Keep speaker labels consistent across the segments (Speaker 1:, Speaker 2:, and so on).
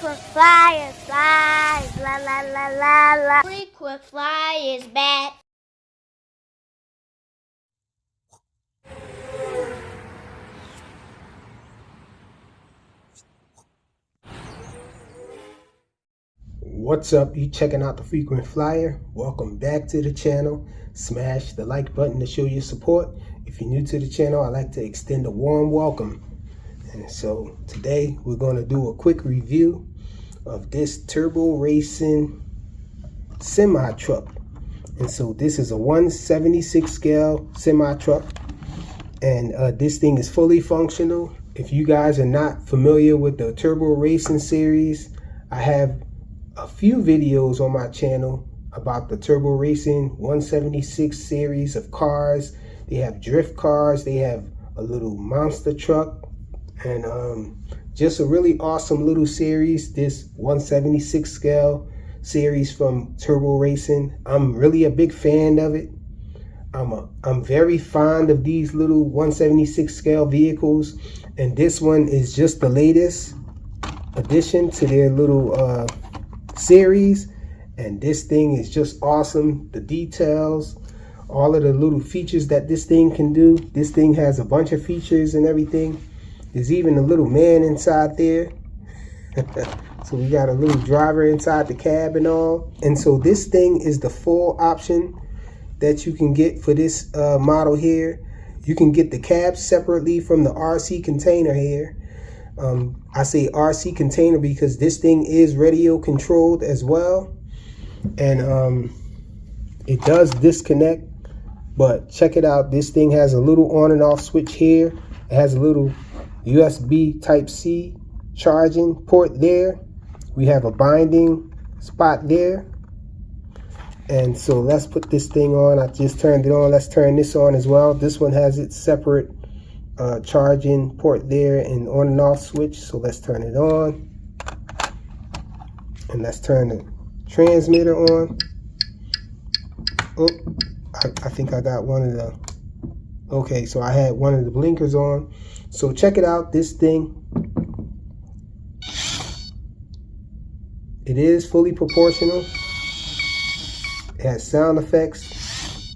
Speaker 1: Frequent flyer flies, la la la la la. Frequent flyer is back.
Speaker 2: What's up? You checking out the Frequent Flyer? Welcome back to the channel. Smash the like button to show your support. If you're new to the channel, I'd like to extend a warm welcome. And so today we're going to do a quick review of this turbo racing semi truck. And so this is a 1/76 scale semi truck, and this thing is fully functional. If you guys are not familiar with the turbo racing series, I have a few videos on my channel about the turbo racing 176 series of cars. They have drift cars, they have a little monster truck, and just a really awesome little series, this 176 scale series from turbo racing. I'm really a big fan of it. I'm very fond of these little 176 scale vehicles, and this one is just the latest addition to their little series. And this thing is just awesome. The details, all of the little features that this thing can do. This thing has a bunch of features and everything. There's even a little man inside there. So we got a little driver inside the cab and all. And so this thing is the full option that you can get for this model here. You can get the cab separately from the RC container here. I say RC container because this thing is radio controlled as well, and it does disconnect, but check it out. This thing has a little on and off switch here. It has a little USB Type-C charging port there. We have a binding spot there. And so let's put this thing on. I just turned it on. Let's turn this on as well. This one has its separate charging port there and on and off switch. So let's turn it on, and let's turn the transmitter on. Oh, I think I got one of the, okay, so I had one of the blinkers on. So check it out, this thing, it is fully proportional. It has sound effects.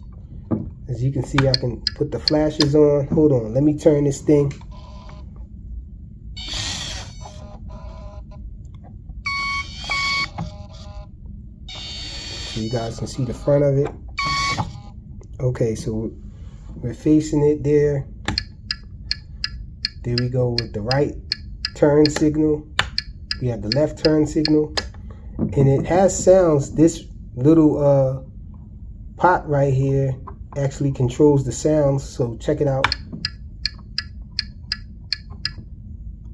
Speaker 2: As you can see, I can put the flashes on. Hold on, let me turn this thing. So you guys can see the front of it. Okay, so we're facing it there. There we go with the right turn signal. We have the left turn signal. And it has sounds. This little pot right here actually controls the sounds, so check it out.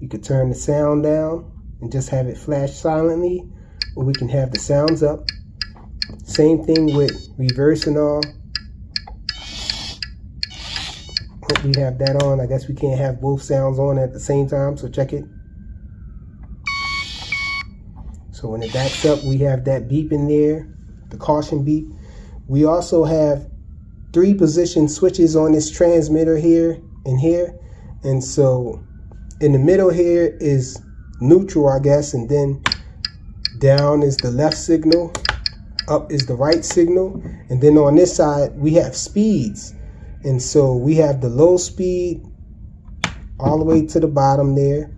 Speaker 2: You could turn the sound down and just have it flash silently, or we can have the sounds up. Same thing with reverse and all. Hope we have that on. I guess we can't have both sounds on at the same time, so check it. So when it backs up, we have that beep in there, the caution beep. We also have 3 position switches on this transmitter here and here. And so in the middle here is neutral, I guess, and then down is the left signal, up is the right signal, and then on this side we have speeds. And so we have the low speed all the way to the bottom there,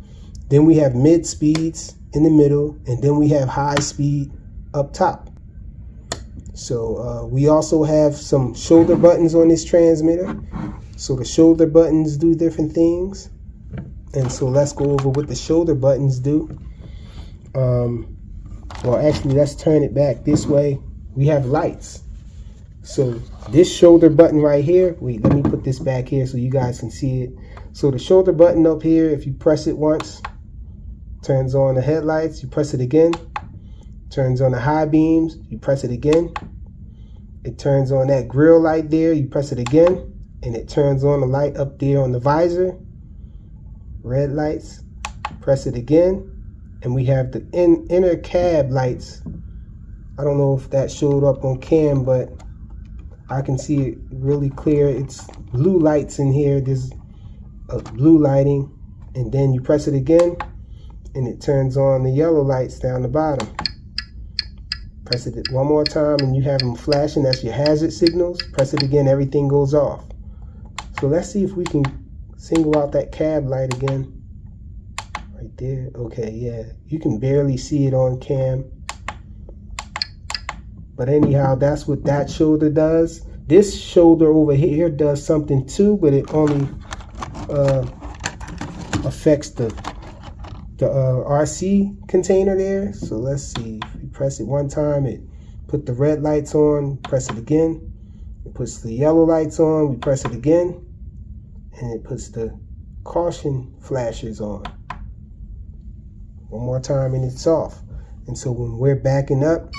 Speaker 2: then we have mid speeds in the middle, and then we have high speed up top. So we also have some shoulder buttons on this transmitter. So the shoulder buttons do different things. And so let's go over what the shoulder buttons do. Well, actually, let's turn it back this way. We have lights. So this shoulder button right here, wait, let me put this back here so you guys can see it. So the shoulder button up here, if you press it once, turns on the headlights. You press it again, turns on the high beams. You press it again, it turns on that grill light there. You press it again, and it turns on the light up there on the visor, red lights. Press it again, and we have the inner cab lights. I don't know if that showed up on cam, but I can see it really clear. It's blue lights in here. There's a blue lighting, and then you press it again, and it turns on the yellow lights down the bottom. Press it one more time and you have them flashing. That's your hazard signals. Press it again, everything goes off. So let's see if we can single out that cab light again. Right there. Okay, yeah. You can barely see it on cam. But anyhow, that's what that shoulder does. This shoulder over here does something too, but it only affects the RC container there. So let's see. If we press it one time, it put the red lights on. Press it again, it puts the yellow lights on. We press it again, and it puts the caution flashers on. One more time and it's off. And so when we're backing up,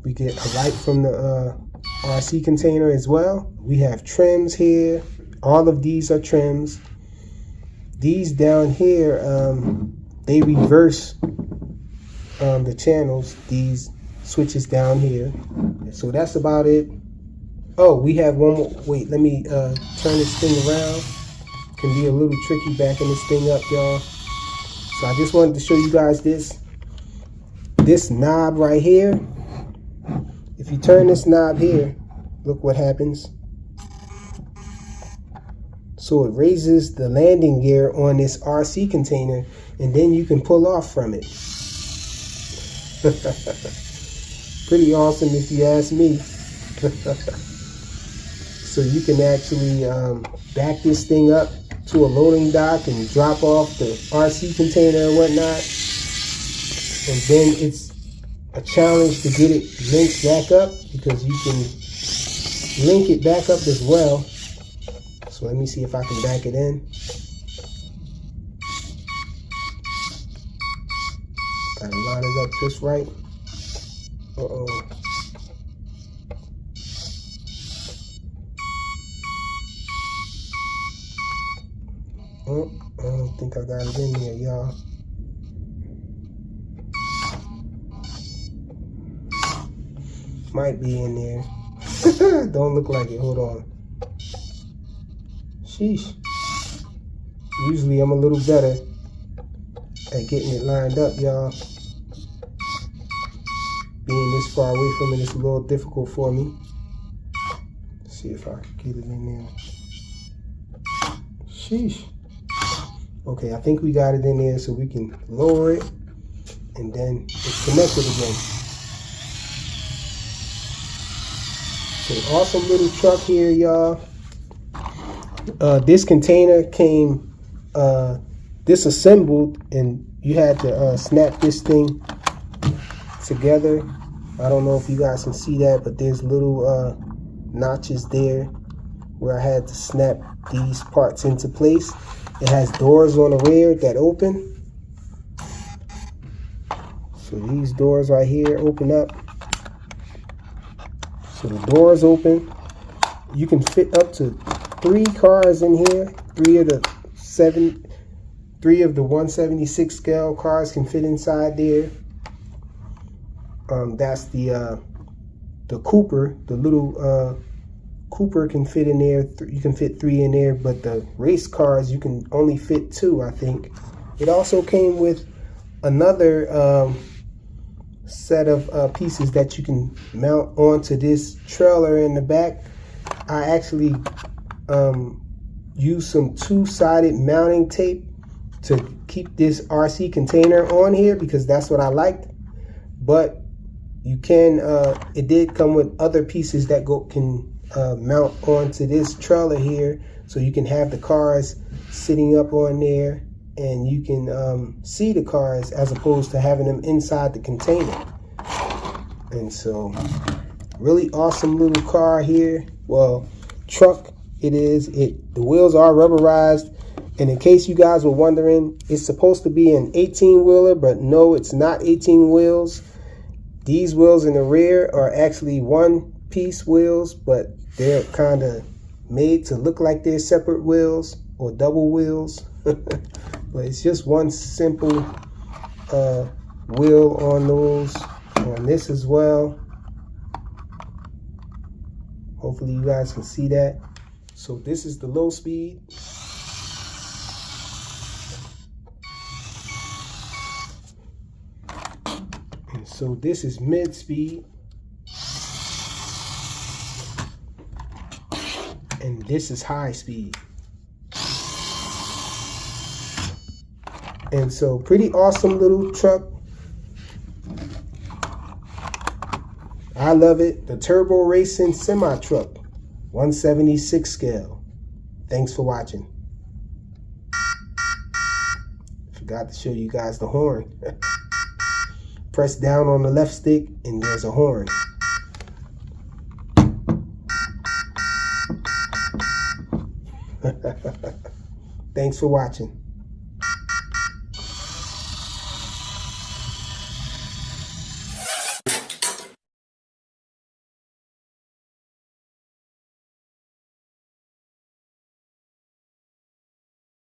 Speaker 2: we get a light from the RC container as well. We have trims here. All of these are trims. These down here, they reverse the channels, these switches down here. So that's about it. Oh, we have one more. Wait, let me turn this thing around. Can be a little tricky backing this thing up, y'all. So I just wanted to show you guys this knob right here. If you turn this knob here, look what happens. So it raises the landing gear on this RC container, and then you can pull off from it. Pretty awesome if you ask me. So you can actually back this thing up to a loading dock and drop off the RC container and whatnot. And then it's a challenge to get it linked back up, because you can link it back up as well. So let me see if I can back it in. Gotta line it up just right. Uh-oh. Oh, I don't think I got it in there, y'all. Might be in there. Don't look like it. Hold on. Sheesh. Usually I'm a little better at getting it lined up, y'all. Being this far away from it is a little difficult for me. Let's see if I can get it in there. Sheesh. Okay, I think we got it in there, so we can lower it, and then it's connected again. So awesome little truck here, y'all. This container came disassembled, and you had to snap this thing together. I don't know if you guys can see that, but there's little notches there where I had to snap these parts into place. It has doors on the rear that open. So these doors right here open up. So the doors open. You can fit up to 3 cars in here. 3 of the 176 scale cars can fit inside there. That's the Cooper. The little Cooper can fit in there. You can fit 3 in there, but the race cars you can only fit 2, I think. It also came with another set of pieces that you can mount onto this trailer in the back. I actually used some 2-sided mounting tape to keep this RC container on here, because that's what I liked. But you can, it did come with other pieces that can mount onto this trailer here, so you can have the cars sitting up on there, and you can see the cars as opposed to having them inside the container. And so, really awesome little car here. Well, truck it is. The wheels are rubberized, and in case you guys were wondering, it's supposed to be an 18-wheeler, but no, it's not 18 wheels. These wheels in the rear are actually one-piece wheels, but they're kind of made to look like they're separate wheels or double wheels. But it's just one simple wheel on those, on this as well. Hopefully you guys can see that. So this is the low speed. So this is mid speed. And this is high speed. And so pretty awesome little truck. I love it. The Turbo Racing Semi Truck, 176 scale. Thanks for watching. Forgot to show you guys the horn. Press down on the left stick and there's a horn. Thanks for watching.